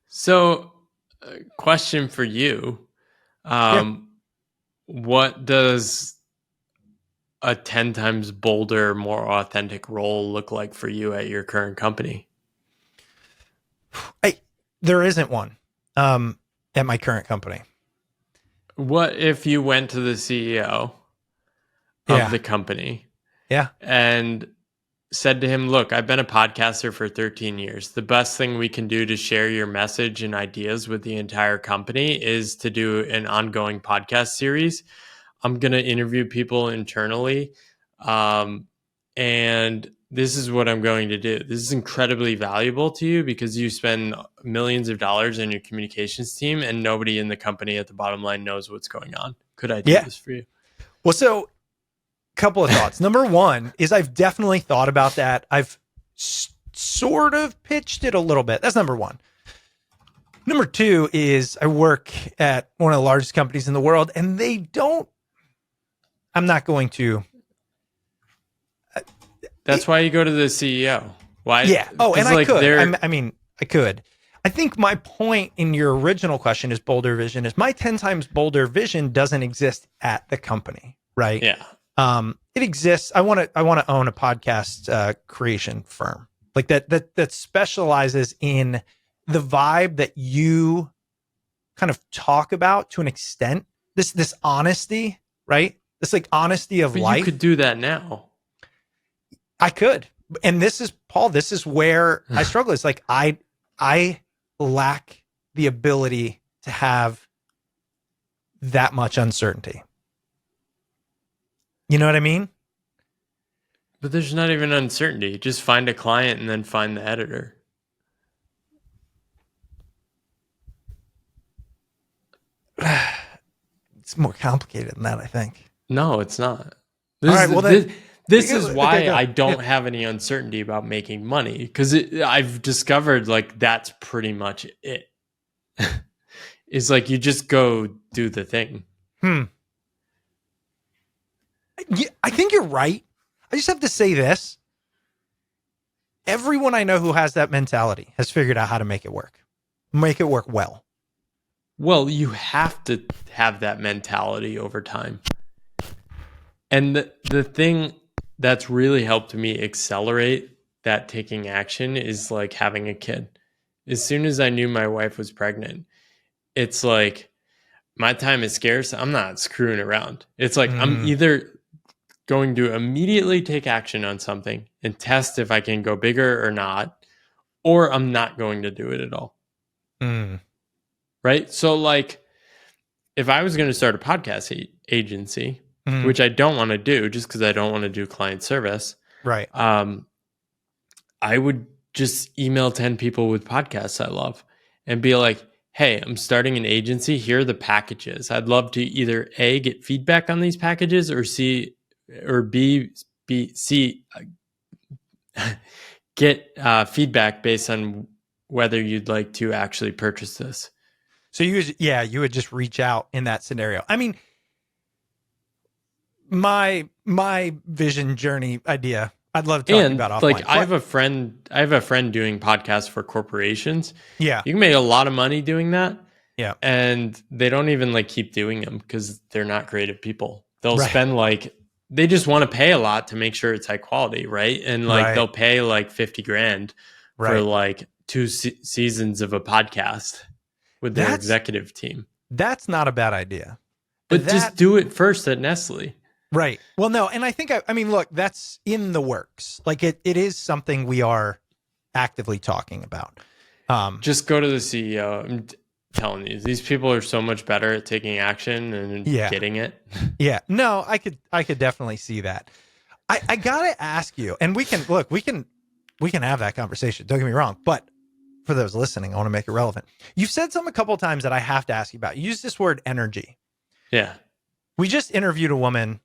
So, question for you. Yeah. What does a 10 times bolder, more authentic role look like for you at your current company? There isn't one at my current company. What if you went to the CEO of Yeah. the company Yeah. and said to him, "Look, I've been a podcaster for 13 years. The best thing we can do to share your message and ideas with the entire company is to do an ongoing podcast series. I'm going to interview people internally. Um, and this is what I'm going to do. This is incredibly valuable to you because you spend millions of dollars on your communications team and nobody in the company at the bottom line knows what's going on. Could I do Yeah. this for you?" Well, so couple of thoughts. Number one is I've definitely thought about that. I've sort of pitched it a little bit. That's number one. Number two is I work at one of the largest companies in the world, and they don't. I'm not going to. That's why you go to the CEO. Why? Yeah. Oh, and Because I like could. they're I mean, I could. I think my point in your original question is bolder vision is my 10 times bolder vision doesn't exist at the company, right? yeah. It exists. I want to own a podcast creation firm like that specializes in the vibe that you kind of talk about to an extent. This honesty, right? This like honesty of But life. you could do that now. I could, and this is Paul. This is where I struggle. It's like I lack the ability to have that much uncertainty. You know what I mean? But there's not even uncertainty. Just find a client and then find the editor. It's more complicated than that, I think. No, it's not. All right, well then, This is why okay, I don't have any uncertainty about making money because I've discovered like that's pretty much it. It's like you just go do the thing. Yeah, I think you're right. I just have to say this. Everyone I know who has that mentality has figured out how to make it work well. Well, you have to have that mentality over time. And the thing that's really helped me accelerate that taking action is like having a kid. As soon as I knew my wife was pregnant, it's like my time is scarce. I'm not screwing around. It's like I'm either going to immediately take action on something and test if I can go bigger or not, or I'm not going to do it at all. Right? So like if I was going to start a podcast agency, which I don't want to do just because I don't want to do client service. Right. I would just email 10 people with podcasts I love and be like, "Hey, I'm starting an agency. Here are the packages. I'd love to either A, get feedback on these packages or C, get feedback based on whether you'd like to actually purchase this." So you would just reach out in that scenario. I mean, my vision journey idea, I'd love to talk about offline. Like I have a friend doing podcasts for corporations. Yeah. You can make a lot of money doing that. Yeah. And they don't even like keep doing them because they're not creative people. They'll spend like, they just want to pay a lot to make sure it's high quality. Right. And like they'll pay like 50 grand for like 2 seasons of a podcast with their executive team. That's not a bad idea. But just do it first at Nestle. Right. Well, no. And I think, I mean, look, that's in the works. Like it is something we are actively talking about. Just go to the CEO. I'm telling you, these people are so much better at taking action and getting it. Yeah. No, I could definitely see that. I gotta ask you, and we can have that conversation. Don't get me wrong, but for those listening, I want to make it relevant. You've said something a couple of times that I have to ask you about. You use this word energy. Yeah. We just interviewed a woman